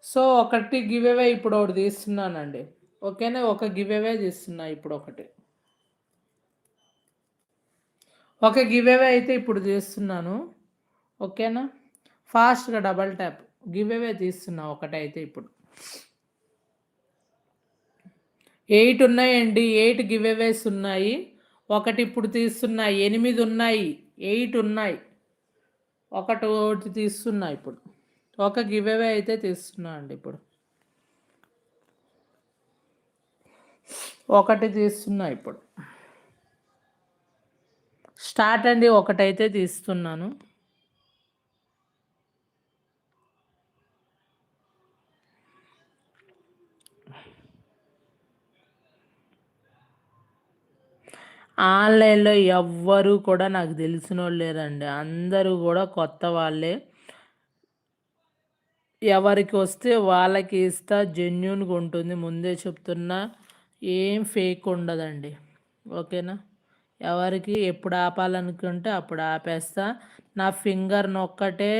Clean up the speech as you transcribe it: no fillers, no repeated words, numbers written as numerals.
So, ఒకటి give away ఇప్పుడు ఒకటి తీస్తున్నానండి. ఓకేనా? ఒక గివ్ అవే తీస్తున్నా ఇప్పుడు ఒకటి. ఒక గివ్ అవే అయితే ఇప్పుడు తీస్తున్నాను. ఓకేనా? ఫాస్ట్‌గా డబుల్ ట్యాప్. గివ్ అవే తీస్తున్నా ఒకటైతే ఇప్పుడు. 8 ఉన్నాయండి. 8 గివ్ అవేస్ ఉన్నాయి. ఒకటి ఇప్పుడు తీస్తున్నా. 8 ఉన్నాయి. 8 ఉన్నాయి. ఒకటి తీస్తున్నా ఇప్పుడు. ఒక గివ్ అవే అయితే తీస్తున్నా అండి ఇప్పుడు. ఒకటి తీస్తున్నా ఇప్పుడు. స్టార్ట్ అండి. ఒకటైతే తీస్తున్నాను. ఆన్‌లైన్‌లో ఎవ్వరు కూడా నాకు తెలిసినోళ్ళు లేరండి. అందరూ గూడా కొత్త వాళ్ళే. ఎవరికి వస్తే వాళ్ళకి ఇస్తా. జెన్యూన్‌గా ఉంటుంది. ముందే చెప్తున్నా. ఏం ఫేక్ ఉండదండి. ఓకేనా? ఎవరికి ఎప్పుడు ఆపాలనుకుంటే అప్పుడు ఆపేస్తా. నా ఫింగర్ నొక్కటే